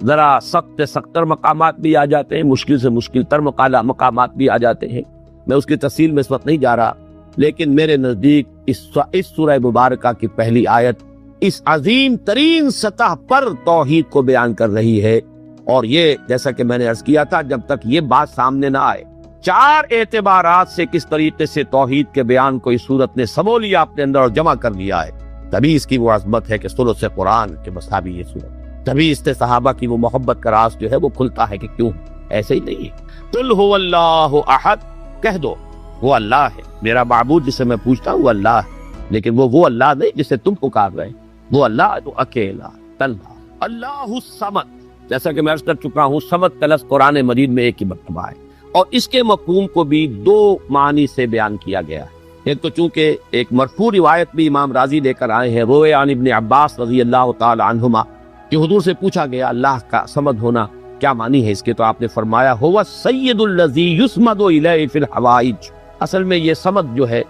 ذرا سخت سختر مقامات بھی آ جاتے ہیں، مشکل سے مشکل تر مقامات بھی آ جاتے ہیں، میں اس کی تفصیل میں اس وقت نہیں جا رہا، لیکن میرے نزدیک اس سورہ مبارکہ کی پہلی آیت اس عظیم ترین سطح پر توحید کو بیان کر رہی ہے، اور یہ جیسا کہ میں نے عرض کیا تھا جب تک یہ بات سامنے نہ آئے، چار اعتبارات سے کس طریقے سے توحید کے بیان کو اس صورت نے سمو لیا اپنے اندر اور جمع کر لیا ہے، تبھی اس کی وہ عظمت ہے کہ ثلث قرآن کے مساوی یہ صورت، تبھی اس سے صحابہ کی وہ محبت کا راز جو ہے وہ کھلتا ہے کہ کیوں ایسے ہی نہیں ہے۔ قل هو اللہ احد، کہہ دو وہ اللہ ہے، میرا معبود جسے میں پوچھتا ہوں وہ اللہ ہے، لیکن وہ اللہ نہیں جسے تم پکار رہے، وہ اللہ جو اکیلا تنہا، اللہ الصمد، جیسا کہ میں عرض کر چکا ہوں صمد کا لفظ قرآن مجید میں ایک ہی مرتبہ ہے، اور اس کے مفہوم کو بھی دو معنی سے بیان کیا گیا ہے۔ ایک تو چونکہ ایک مرفوع روایت بھی امام رازی لے کر آئے ہیں، روئے عن ابن عباس رضی اللہ تعالی عنہما، کہ حضور سے پوچھا گیا اللہ کا صمد ہونا کیا معنی ہے اس کے، تو آپ نے فرمایا هو السید الذی یصمد الیہ فی الحوائج، اصل میں یہ صمد جو ہے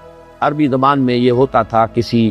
عربی زبان میں یہ ہوتا تھا کسی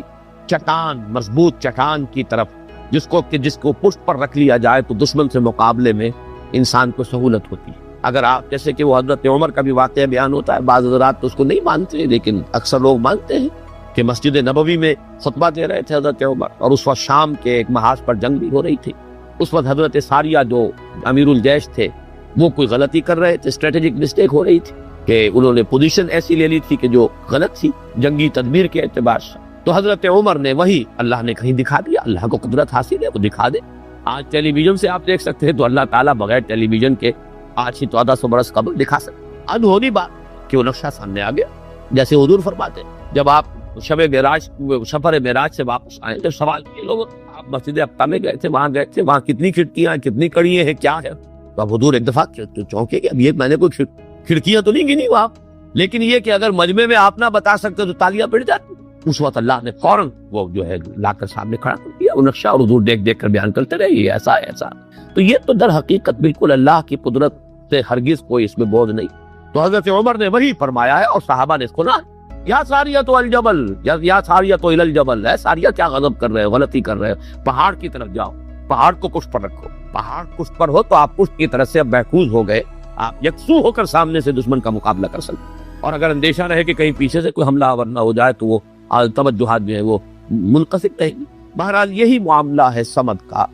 چٹان، مضبوط چٹان کی طرف جس کو پشت پر رکھ لیا جائے تو دشمن سے مقابلے میں انسان کو سہولت ہوتی ہے۔ اگر آپ جیسے کہ وہ حضرت عمر کا بھی واقعہ بیان ہوتا ہے، بعض حضرات تو اس کو نہیں مانتے لیکن اکثر لوگ مانتے ہیں کہ مسجد نبوی میں خطبہ دے رہے تھے حضرت عمر، اور اس وقت شام کے ایک محاذ پر جنگ بھی ہو رہی تھی، اس وقت حضرت ساریہ جو امیر الجیش تھے وہ کوئی غلطی کر رہے تھے، اسٹریٹجک مسٹیک ہو رہی تھی کہ انہوں نے پوزیشن ایسی لے لی تھی کہ جو غلط تھی جنگی تدبیر کے اعتبار سے، تو حضرت عمر نے وہی اللہ نے کہیں دکھا دیا، اللہ کو قدرت حاصل ہے وہ دکھا دے۔ آج ٹیلی ویژن سے آپ دیکھ سکتے ہیں تو اللہ تعالیٰ بغیر ٹیلی ویژن کے آج ہی 1400 برس قبل دکھا سکتے، انہونی بات کہ وہ نقشہ سامنے آ گیا، جیسے حضور فرماتے ہیں جب آپ سفر معراج سے واپس آئے تو سوال کیے لوگ آپ مسجد اقصی میں گئے تھے، وہاں کتنی کھڑکیاں ہیں، کتنی کڑیاں ہیں، کیا ہے؟ تو اب حضور ایک دفعہ چونکے کہ اب یہ میں نے کوئی کھڑکیاں تو نہیں گنی وہاں، لیکن یہ کہ اگر مجمع میں آپ نہ بتا سکتے تو تالیاں پڑ جاتی۔ اس وقت اللہ نے فوراً وہ جو ہے لا کر سامنے کھڑا کر دیا وہ نقشہ، اور حضور دیکھ دیکھ کر بیان کرتے رہے یہ ایسا ہے ایسا۔ تو یہ تو در حقیقت بالکل اللہ کی قدرت سے ہرگز کوئی اس میں بوجھ نہیں۔ تو حضرت عمر نے وہی فرمایا ہے اور صحابہ نے سنا، یا ساریہ تو الجبل، یا ساریہ تو الجبل، ہے ساریہ کیا غضب کر رہے ہو، غلطی کر رہے ہو، پہاڑ کی طرف جاؤ، پہاڑ کو پشت پر رکھو، پہاڑ پشت پر ہو تو آپ پشت کی طرف سے اب محفوظ ہو گئے، آپ یکسو ہو کر سامنے سے دشمن کا مقابلہ کر سکتے، اور اگر اندیشہ رہے کہ کہیں پیچھے سے کوئی حملہ آور نہ ہو جائے تو وہ توجہات جو ہے وہ منقسم رہیں گی۔ بہرحال یہی معاملہ ہے صمد کا،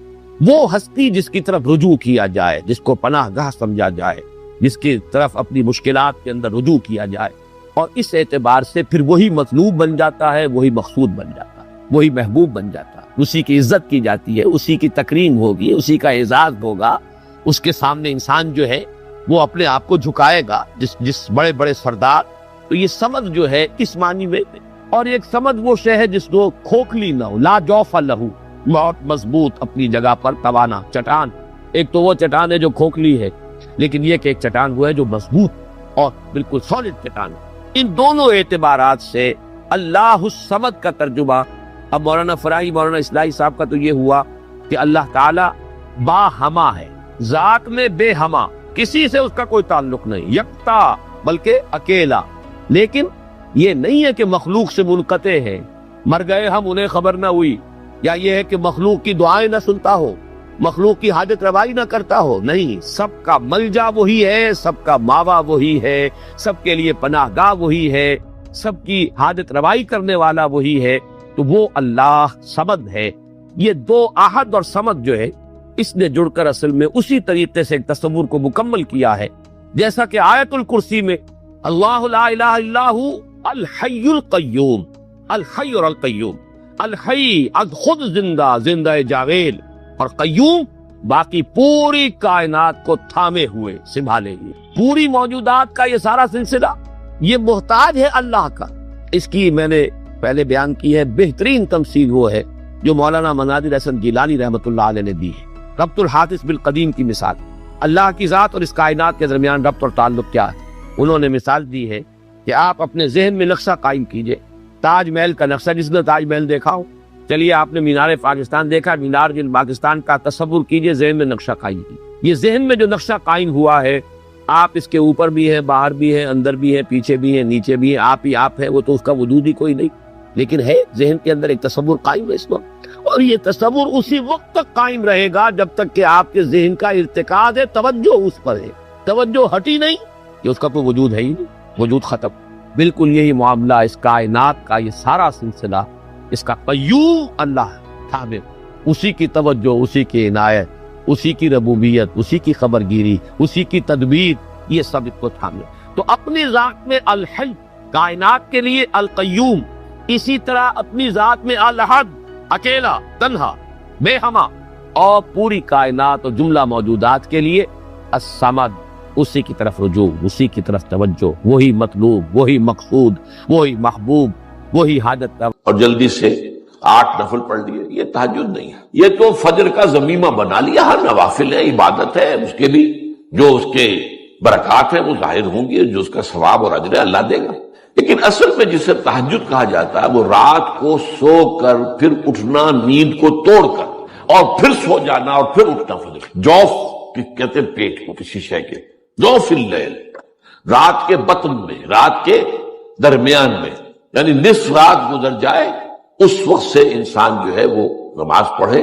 وہ ہستی جس کی طرف رجوع کیا جائے، جس کو پناہ گاہ سمجھا جائے، جس کی طرف اپنی مشکلات کے اندر رجوع کیا جائے، اور اس اعتبار سے پھر وہی مطلوب بن جاتا ہے، وہی مقصود بن جاتا ہے، وہی محبوب بن جاتا ہے، اسی کی عزت کی جاتی ہے، اسی کی تکریم ہوگی، اسی کا اعزاز ہوگا، اس کے سامنے انسان جو ہے وہ اپنے آپ کو جھکائے گا، جس بڑے بڑے سردار۔ تو یہ صمد جو ہے اس معنی میں، اور ایک صمد وہ شے ہے جس کو کھوکھلی نہ ہو، لا جوف لہو، بہت مضبوط اپنی جگہ پر توانا چٹان۔ ایک تو وہ چٹان ہے جو کھوکھلی ہے، لیکن یہ کہ ایک چٹان وہ ہے جو مضبوط اور بالکل سالڈ چٹان ہے۔ ان دونوں اعتبارات سے اللہ الصمد کا ترجمہ اب مولانا فرائی، مولانا اصلاحی صاحب کا تو یہ ہوا کہ اللہ تعالی با ہما ہے، ذات میں بے ہما، کسی سے اس کا کوئی تعلق نہیں، یکتا بلکہ اکیلا، لیکن یہ نہیں ہے کہ مخلوق سے منقطع ہے، مر گئے ہم انہیں خبر نہ ہوئی، یا یہ ہے کہ مخلوق کی دعائیں نہ سنتا ہو، مخلوق کی حاجت روائی نہ کرتا ہو، نہیں، سب کا ملجا وہی ہے، سب کا ماوا وہی ہے، سب کے لیے پناہ گاہ وہی ہے، سب کی حاجت روائی کرنے والا وہی ہے، تو وہ اللہ صمد ہے۔ یہ دو احد اور صمد جو ہے اس نے جڑ کر اصل میں اسی طریقے سے ایک تصور کو مکمل کیا ہے جیسا کہ آیت الکرسی میں اللہ لا الہ الا ہو الحی القیوم، الحی اور القیوم، الحی خود زندہ، زندہ جاویل، اور قیوم باقی پوری کائنات کو تھامے ہوئے، سنبھالے ہوئے، پوری موجودات کا یہ سارا سلسلہ یہ محتاج ہے اللہ کا۔ اس کی میں نے پہلے بیان کی ہے، بہترین تمثیل وہ ہے جو مولانا مناظر حسن گیلانی رحمۃ اللہ علیہ نے دی ہے، ربط الحادث بالقدیم کی مثال۔ اللہ کی ذات اور اس کائنات کے درمیان ربط اور تعلق کیا ہے؟ انہوں نے مثال دی ہے کہ آپ اپنے ذہن میں نقشہ قائم کیجئے، تاج محل کا نقشہ، جس نے تاج محل دیکھا ہو، چلیے آپ نے مینار پاکستان دیکھا، مینار جن پاکستان کا تصور کیجئے، ذہن میں نقشہ قائم کیجئے۔ یہ ذہن میں جو نقشہ قائم ہوا ہے، آپ اس کے اوپر بھی ہیں، باہر بھی ہیں، اندر بھی ہیں، پیچھے بھی ہیں، نیچے بھی ہیں، آپ ہی آپ ہے، وہ تو اس کا وجود ہی کوئی نہیں، لیکن ہے ذہن کے اندر ایک تصور قائم ہے اس وقت، اور یہ تصور اسی وقت تک قائم رہے گا جب تک کہ آپ کے ذہن کا ارتکاز ہے، توجہ اس پر ہے، توجہ ہٹی نہیں کہ اس کا کوئی وجود ہے ہی نہیں، وجود ختم۔ بالکل یہی معاملہ اس کائنات کا، یہ سارا سلسلہ اس کا قیوم اللہ تھامے، اسی کی توجہ، اسی کی عنایت، اسی کی ربوبیت، اسی کی خبرگیری، اسی کی تدبیر، یہ سب اس کو تھامے۔ تو اپنی ذات میں الحی، کائنات کے لیے القیوم، اسی طرح اپنی ذات میں الاحد، اکیلا، تنہا، بے ہمہ، اور پوری کائنات اور جملہ موجودات کے لیے الصمد، اسی کی طرف رجوع، اسی کی طرف توجہ، وہی مطلوب، وہی مقصود، وہی محبوب، وہی حاجت۔ اور جلدی سے 8 نفل پڑھ لیے، یہ تہجد نہیں ہے، یہ تو فجر کا ضمیمہ بنا لیا۔ ہر نوافل ہے، عبادت ہے، اس کے بھی جو اس کے برکات ہیں وہ ظاہر ہوں گی، جو اس کا ثواب اور اجر اللہ دے گا۔ لیکن اصل میں جسے تہجد کہا جاتا ہے وہ رات کو سو کر پھر اٹھنا، نیند کو توڑ کر، اور پھر سو جانا اور پھر اٹھنا فجر۔ جوف کہتے ہیں پیٹ کو کسی شے کے، جوف اللیل، رات کے بطن میں، رات کے درمیان میں، یعنی نصف رات گزر جائے اس وقت سے انسان جو ہے وہ نماز پڑھے،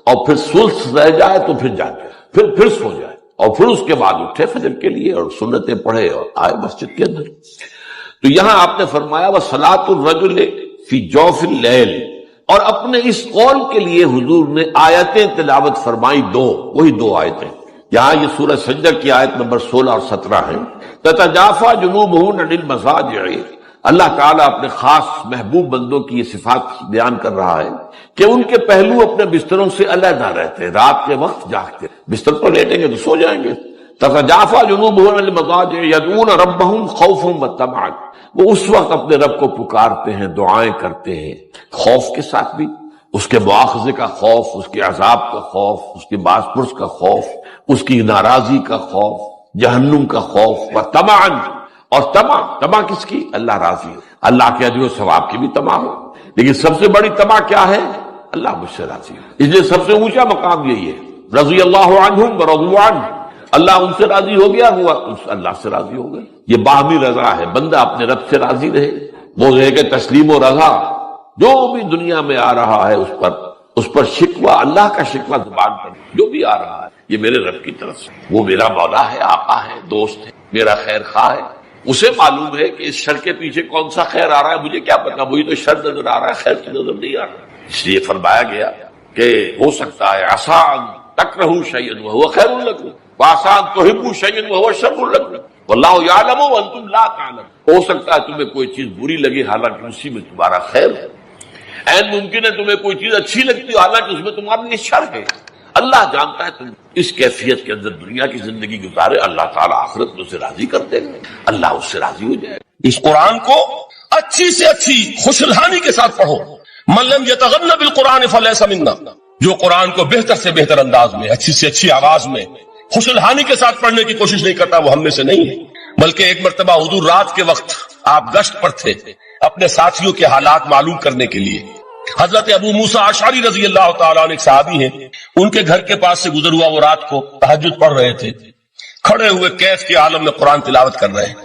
اور پھر ثلث رہ جائے تو پھر جاگے، پھر سو جائے، اور پھر اس کے بعد اٹھے فجر کے لیے اور سنتیں پڑھے اور آئے مسجد کے اندر۔ تو یہاں آپ نے فرمایا وَصَلَاةُ الرَّجُلِ فِي جَوْفِ اللَّيْلِ، اور اپنے اس قول کے لیے حضور نے آیتیں تلاوت فرمائی، وہی دو آیتیں۔ یہاں یہ سورہ سجدہ کی آیت نمبر 16 اور 17 ہے۔ تَتَجَافَىٰ جُنُوبُهُمْ عَنِ الْمَضَاجِعِ، اللہ تعالیٰ اپنے خاص محبوب بندوں کی یہ صفات بیان کر رہا ہے کہ ان کے پہلو اپنے بستروں سے علیحدہ رہتے ہیں، رات کے وقت جاگتے، بستر پر لیٹیں گے تو سو جائیں گے۔ تَتَجَافَىٰ جُنُوبُهُمْ عَنِ الْمَضَاجِعِ يَدْعُونَ رَبَّهُمْ خَوْفًا وَطَمَعًا، وہ اس وقت اپنے رب کو پکارتے ہیں، دعائیں کرتے ہیں، خوف کے ساتھ بھی، اس کے مواخذے کا خوف، اس کے عذاب کا خوف، اس کے باز پرس کا خوف، اس کی ناراضی کا خوف، جہنم کا خوف، وطمعًا، اور تما کس کی؟ اللہ راضی ہو، اللہ کے اجر و ثواب کی بھی تما ہو، لیکن سب سے بڑی تما کیا ہے؟ اللہ مجھ سے راضی ہو۔ اس لیے سب سے اونچا مقام یہی ہے، رضی اللہ عنہم ورضوا عنہ، اللہ ان سے راضی ہو گیا، ہوا اللہ سے راضی ہو گئے۔ یہ باہمی رضا ہے، بندہ اپنے رب سے راضی رہے، وہ رہے کہ تسلیم و رضا، جو بھی دنیا میں آ رہا ہے اس پر شکوہ، اللہ کا شکوہ زبان پر، جو بھی آ رہا ہے یہ میرے رب کی طرف سے، وہ میرا مولا ہے، آقا ہے، دوست ہے، میرا خیر خواہ ہے، اسے معلوم ہے کہ اس شر کے پیچھے کون سا خیر آ رہا ہے، مجھے کیا پتا، مجھے تو شر نظر آ رہا ہے، خیر تو نظر نہیں آ رہا۔ اس لیے فرمایا گیا کہ ہو سکتا ہے عسیٰ ان تکرہوا شیئا وہو خیر لکم وعسیٰ ان تحبوا شیئا وہو شر لکم واللہ یعلم وانتم لا تعلمون، ہو سکتا ہے تمہیں کوئی چیز بری لگے حالانکہ اسی میں تمہارا خیر ہے، عین ممکن ہے تمہیں کوئی چیز اچھی لگتی ہو حالانکہ اس میں تمہارے لیے شر ہے۔ اللہ جانتا ہے تم اس کیفیت کے اندر دنیا کی زندگی گزارے، اللہ تعالیٰ آخرت میں اسے راضی کر دے گا، اللہ اس سے راضی ہو جائے۔ اس قرآن کو اچھی سے اچھی خوشلہانی کے ساتھ پڑھو۔ من لم یتغن بالقرآن فلیس منا، جو قرآن کو بہتر سے بہتر انداز میں، اچھی سے اچھی آواز میں، خوشلہانی کے ساتھ پڑھنے کی کوشش نہیں کرتا، وہ ہم میں سے نہیں ہے۔ بلکہ ایک مرتبہ حضور رات کے وقت آپ گشت پر تھے اپنے ساتھیوں کے حالات معلوم کرنے کے لیے۔ حضرت ابو موسیٰ اشعری رضی اللہ تعالیٰ عنہ ایک صحابی ہیں، ان کے گھر کے پاس سے گزر ہوا، وہ رات کو تہجد پڑھ رہے تھے، کھڑے ہوئے کیف کے عالم میں قرآن تلاوت کر رہے ہیں۔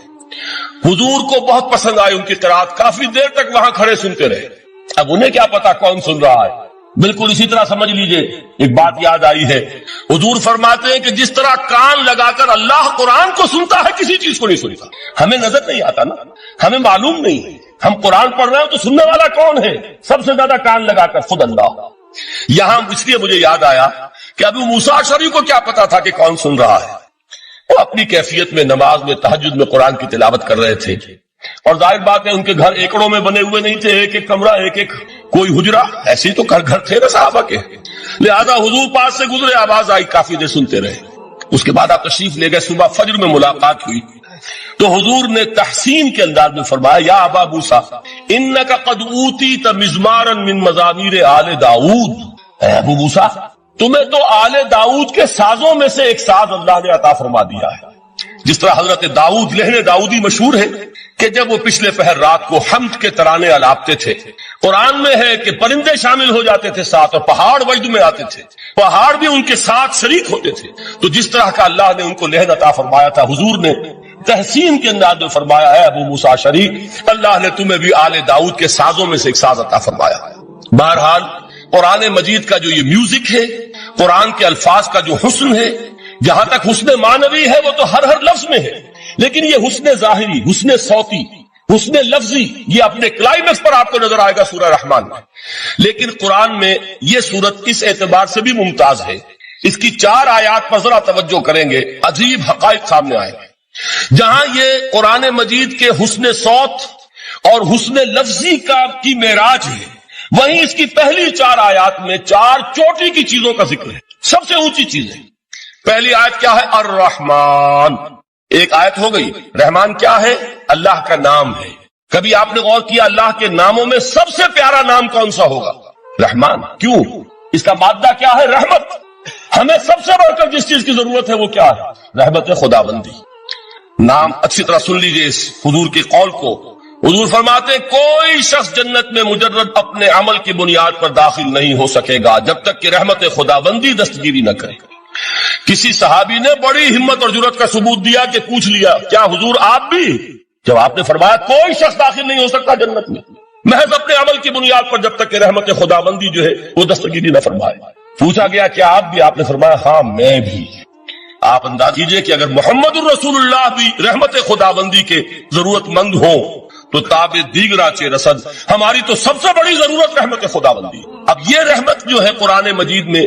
حضور کو بہت پسند آئی ان کی قرات، کافی دیر تک وہاں کھڑے سنتے رہے۔ اب انہیں کیا پتا کون سن رہا ہے، بالکل اسی طرح سمجھ لیجئے ایک بات یاد آئی ہے، حضور فرماتے ہیں کہ جس طرح کان لگا کر اللہ قرآن کو سنتا ہے کسی چیز کو نہیں سنتا۔ ہمیں نظر نہیں آتا نا، ہمیں معلوم نہیں، ہم قرآن پڑھ رہے ہیں تو سننے والا کون ہے؟ سب سے زیادہ کان لگا کر خود اللہ۔ یہاں اس لیے مجھے یاد آیا کہ ابو موسیٰ اشعری کو کیا پتا تھا کہ کون سن رہا ہے؟ وہ اپنی کیفیت میں نماز میں تہجد میں قرآن کی تلاوت کر رہے تھے، اور ظاہر بات ہے ان کے گھر ایکڑوں میں بنے ہوئے نہیں تھے، ایک ایک کمرہ، ایک ایک کوئی حجرہ، ایسے ہی تو گھر تھے نا صحابہ کے، لہذا حضور پاس سے گزرے، آواز آئی، کافی دیر سنتے رہے، اس کے بعد آپ تشریف لے گئے، صبح فجر میں ملاقات ہوئی تو حضور نے تحسین کے انداز میں فرمایا، یا ابا موسیٰ انک قد اوتیت مزمارا من مزامیر آل داؤد، اے ابو موسیٰ تمہیں تو آل داؤد کے سازوں میں سے ایک ساز اللہ نے عطا فرما دیا ہے۔ جس طرح حضرت داؤد لہن داؤدی مشہور ہے کہ جب وہ پچھلے پہر رات کو حمد کے ترانے الاپتے تھے، قرآن میں ہے کہ پرندے شامل ہو جاتے تھے ساتھ، اور پہاڑ وجد میں آتے تھے، پہاڑ بھی ان کے ساتھ شریک ہوتے تھے، تو جس طرح کا اللہ نے ان کو لہن عطا فرمایا تھا، حضور نے تحسین کے انداز میں فرمایا ہے ابو موسیٰ اشعری اللہ نے تمہیں بھی آل داؤد کے سازوں میں سے ایک ساز عطا فرمایا۔ بہرحال قرآن مجید کا جو یہ میوزک ہے، قرآن کے الفاظ کا جو حسن ہے، جہاں تک حسن معنوی ہے وہ تو ہر لفظ میں ہے، لیکن یہ حسن ظاہری، حسن صوتی، حسن لفظی، یہ اپنے کلائمیکس پر آپ کو نظر آئے گا سورہ رحمان میں۔ لیکن قرآن میں یہ سورت اس اعتبار سے بھی ممتاز ہے، اس کی 4 آیات پر ذرا توجہ کریں گے، عجیب حقائق سامنے آئیں گے۔ جہاں یہ قرآن مجید کے حسن صوت اور حسن لفظی کی معراج ہے، وہیں اس کی پہلی 4 آیات میں 4 چوٹی کی چیزوں کا ذکر ہے، سب سے اونچی چیز ہے۔ پہلی آیت کیا ہے؟ الرحمن، ایک آیت ہو گئی۔ رحمان کیا ہے؟ اللہ کا نام ہے۔ کبھی آپ نے غور کیا اللہ کے ناموں میں سب سے پیارا نام کون سا ہوگا؟ رحمان۔ کیوں؟ اس کا مادہ کیا ہے؟ رحمت۔ ہمیں سب سے بڑھ کر جس چیز کی ضرورت ہے وہ کیا ہے؟ رحمت خداوندی۔ نام اچھی طرح سن لیجئے اس حضور کے قول کو۔ حضور فرماتے ہیں کوئی شخص جنت میں مجرد اپنے عمل کی بنیاد پر داخل نہیں ہو سکے گا جب تک کہ رحمت خداوندی دستگیری نہ کرے۔ کسی صحابی نے بڑی ہمت اور جرأت کا ثبوت دیا کہ پوچھ لیا کیا حضور آپ بھی؟ جب آپ نے فرمایا کوئی شخص داخل نہیں ہو سکتا جنت میں محض اپنے عمل کی بنیاد پر جب تک کہ رحمت خداوندی جو ہے وہ دستگیری نہ فرمائے۔ پوچھا گیا کیا آپ بھی؟ آپ نے فرمایا ہاں میں بھی۔ آپ انداز کیجئے کہ اگر محمد الرسول اللہ بھی رحمت خداوندی کے ضرورت مند ہوں تو تاب دیگرا چے رسد، ہماری تو سب سے بڑی ضرورت رحمت خداوندی۔ اب یہ رحمت جو ہے قرآن مجید میں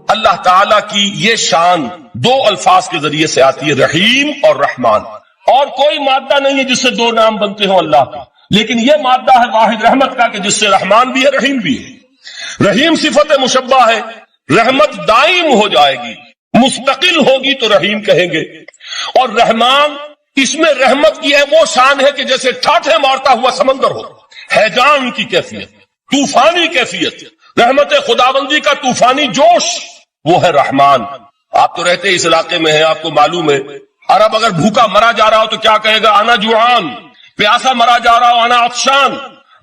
اللہ تعالیٰ کی یہ شان 2 الفاظ کے ذریعے سے آتی ہے، رحیم اور رحمان، اور کوئی مادہ نہیں ہے جس سے 2 نام بنتے ہوں اللہ کا، لیکن یہ مادہ ہے واحد رحمت کا کہ جس سے رحمان بھی ہے رحیم بھی ہے۔ رحیم صفت مشبہ ہے، رحمت دائم ہو جائے گی، مستقل ہوگی تو رحیم کہیں گے، اور رحمان اس میں رحمت کی ہے وہ شان ہے کہ جیسے ٹھاٹھے مارتا ہوا سمندر ہو، ہیجان کی کیفیت، طوفانی کیفیت، رحمت خداوندی کا طوفانی جوش، وہ ہے رحمان۔ آپ تو رہتے اس علاقے میں ہیں، آپ کو معلوم ہے عرب اگر بھوکا مرا جا رہا ہو تو کیا کہے گا؟ انا جوعان۔ پیاسا مرا جا رہا ہو انا عطشان۔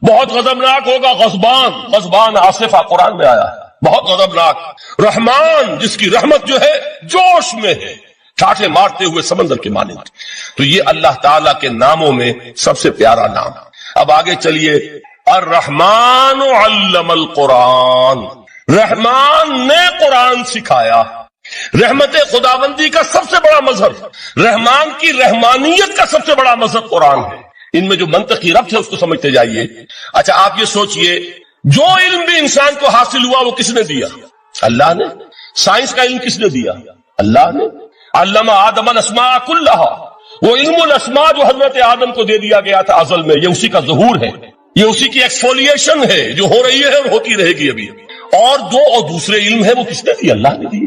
بہت غضبناک ہوگا غضبان، غضبان آصفہ قرآن میں آیا ہے، بہت غضبناک۔ رحمان جس کی رحمت جو ہے جوش میں ہے، ٹھاٹھے مارتے ہوئے سمندر کے مانند۔ تو یہ اللہ تعالیٰ کے ناموں میں سب سے پیارا نام۔ اب آگے چلیے، الرحمن علم القرآن، رحمان نے قرآن سکھایا۔ رحمت خداوندی کا سب سے بڑا مظہر، رحمان کی رحمانیت کا سب سے بڑا مظہر قرآن ہے۔ ان میں جو منطقی ربط ہے اس کو سمجھتے جائیے۔ اچھا آپ یہ سوچئے، جو علم بھی انسان کو حاصل ہوا وہ کس نے دیا؟ اللہ نے۔ سائنس کا علم کس نے دیا؟ اللہ نے۔ علم آدم الاسماء کلھا، وہ علم الاسماء جو حضرت آدم کو دے دیا گیا تھا ازل میں، یہ اسی کا ظہور ہے، یہ اسی کی ایکسفولیشن ہے جو ہو رہی ہے اور ہوتی رہے گی ابھی۔ اور دوسرے علم ہے وہ کس نے دی؟ اللہ نے دی۔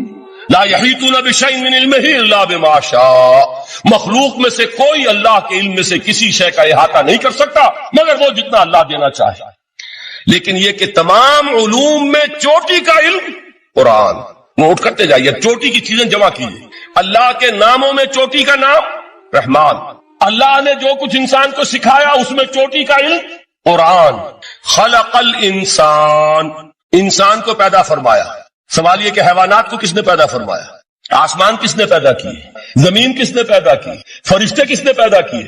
لا یحیطون بشیء من علمہ الا بما شاء، مخلوق میں سے کوئی اللہ کے علم میں سے کسی شے کا احاطہ نہیں کر سکتا مگر وہ جتنا اللہ دینا چاہے۔ لیکن یہ کہ تمام علوم میں چوٹی کا علم قرآن، نوٹ کرتے جائیے، چوٹی کی چیزیں جمع کیجیے۔ اللہ کے ناموں میں چوٹی کا نام رحمان، اللہ نے جو کچھ انسان کو سکھایا اس میں چوٹی کا علم قرآن۔ خلق الانسان، انسان کو پیدا فرمایا۔ سوال یہ کہ حیوانات کو کس نے پیدا فرمایا؟ آسمان کس نے پیدا کیے؟ زمین کس نے پیدا کی؟ فرشتے کس نے پیدا کیے؟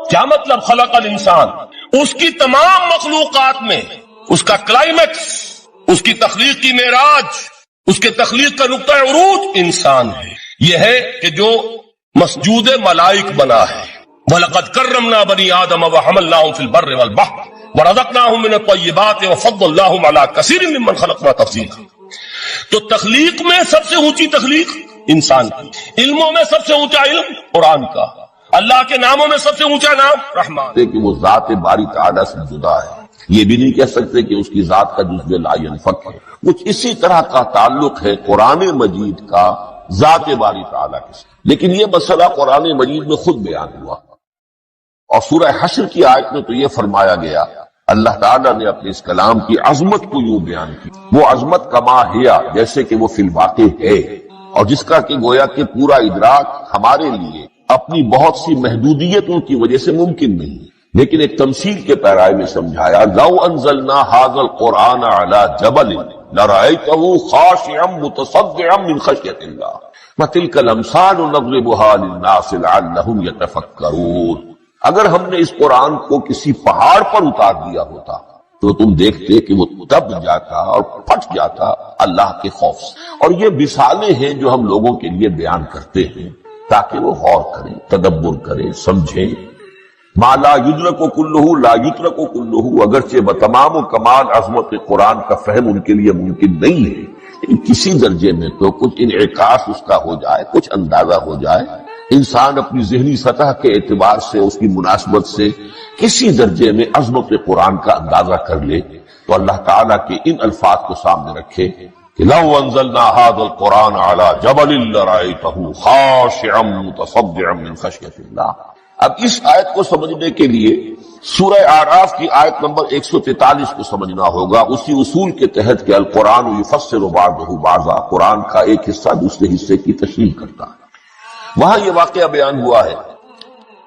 کیا مطلب خلق الانسان؟ اس کی تمام مخلوقات میں اس کا کلائمیکس، اس کی تخلیق کی معراج، اس کے تخلیق کا نقطہ عروج انسان ہے۔ یہ ہے کہ جو مسجود ملائک بنا ہے۔ وَلَقَدْ كَرَّمْنَا بَنِي آدَمَ وَحَمَلْنَاهُمْ فِي الْبَرِّ وَالْبَحْرِ وَرَزَقْنَاهُمْ مِنَ الطَّيِّبَاتِ وَفَضَّلْنَاهُمْ عَلَى كَثِيرٍ مِّمَّنْ خَلَقْنَا تَفْضِيلًا۔ تو تخلیق میں سب سے اونچی تخلیق انسان کی، علموں میں سب سے اونچا علم قرآن کا، اللہ کے ناموں میں سب سے اونچا نام رحمان، کہ وہ ذات باری تعالیٰ سے جدا ہے، یہ بھی نہیں کہہ سکتے کہ اس کی ذات کا جزو لا ينفک ہے۔ کچھ اسی طرح کا تعلق ہے قرآن مجید کا ذات باری تعالیٰ کے ساتھ، لیکن یہ مسئلہ قرآن مجید میں خود بیان ہوا، اور سورہ حشر کی آیت میں تو یہ فرمایا گیا، اللہ تعالیٰ نے اپنے اس کلام کی عظمت کو یوں بیان کی، وہ عظمت کما ہیا، جیسے کہ وہ فی الواقع ہے، اور جس کا کہ گویا کہ پورا ادراک ہمارے لیے اپنی بہت سی محدودیتوں کی وجہ سے ممکن نہیں، لیکن ایک تمثیل کے پیرائے میں سمجھایا، لو انزلنا هذا القرآن على جبل لرأيته خاشعا متصدعا من خشية الله وتلك الامثال نضربها للناس لعلهم يتفكرون۔ اگر ہم نے اس قرآن کو کسی پہاڑ پر اتار دیا ہوتا تو تم دیکھتے کہ وہ دب جاتا اور پھٹ جاتا اللہ کے خوف سے۔ اور یہ مثالیں ہیں جو ہم لوگوں کے لیے بیان کرتے ہیں تاکہ وہ غور کریں، تدبر کریں، سمجھیں۔ ما لا یدرک کلہ لا یترک کلہ، اگرچہ بتمام و کمال عظمت قرآن کا فہم ان کے لیے ممکن نہیں ہے، لیکن کسی درجے میں تو کچھ انعکاس اس کا ہو جائے، کچھ اندازہ ہو جائے، انسان اپنی ذہنی سطح کے اعتبار سے اس کی مناسبت سے کسی درجے میں عظمت قرآن کا اندازہ کر لے تو اللہ تعالیٰ کے ان الفاظ کو سامنے رکھے کہ لو انزلنا هذا القرآن على جبل لرأيته خاشعا متصدعا من خشية الله۔ اب اس آیت کو سمجھنے کے لیے سورہ اعراف کی آیت نمبر 143 کو سمجھنا ہوگا، اسی اصول کے تحت کہ القرآن یفسر بعضہ بعضا، قرآن کا ایک حصہ دوسرے حصے کی تشریح کرتا ہے۔ وہاں یہ واقعہ بیان ہوا ہے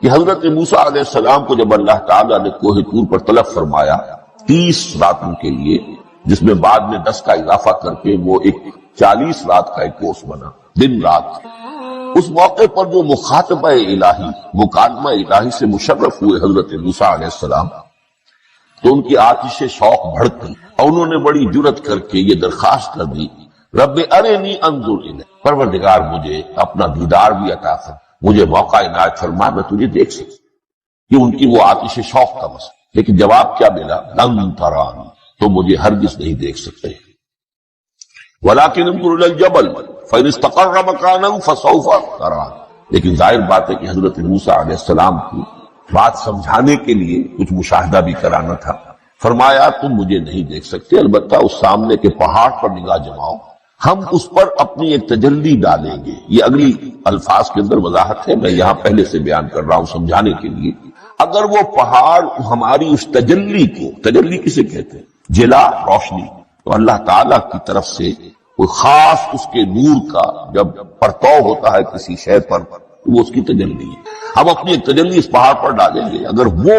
کہ حضرت موسیٰ علیہ السلام کو جب اللہ تعالیٰ نے کوہ طور پر طلب فرمایا 30 راتوں کے لیے، جس میں بعد میں 10 کا اضافہ کر کے وہ ایک 40 رات کا ایک کورس بنا، دن رات، اس موقع پر جو مخاطبہ الہی، مکالمہ الہی سے مشرف ہوئے حضرت موسیٰ علیہ السلام، تو ان کی آتش شوق بڑھ گئی اور انہوں نے بڑی جرت کر کے یہ درخواست کر دی، رب ارنی انظر الیک، پروردگار مجھے اپنا دیدار بھی عطا کر، مجھے موقع عنایت فرما، میں تجھے دیکھ سکوں۔ یہ ان کی وہ آتش شوق کا مسئلہ، لیکن جواب کیا ملا؟ لن ترانی، تو مجھے ہرگز نہیں دیکھ سکتے، ولکن انظر الی الجبل فإن استقر مكانه فسوف ترانی۔ لیکن ظاہر بات ہے کہ حضرت موسیٰ علیہ السلام کو بات سمجھانے کے لیے کچھ مشاہدہ بھی کرانا تھا۔ فرمایا تم مجھے نہیں دیکھ سکتے، البتہ اس سامنے کے پہاڑ پر نگاہ جماؤ، ہم اس پر اپنی ایک تجلی ڈالیں گے۔ یہ اگلی الفاظ کے اندر وضاحت ہے، میں یہاں پہلے سے بیان کر رہا ہوں سمجھانے کے لیے۔ اگر وہ پہاڑ ہماری اس تجلی کو، تجلی کسے کہتے ہیں؟ جلا، روشنی، تو اللہ تعالیٰ کی طرف سے کوئی خاص اس کے نور کا جب پرتو ہوتا ہے کسی شے پر، وہ اس کی تجلی ہے۔ ہم اپنی ایک تجلی اس پہاڑ پر ڈالیں گے، اگر وہ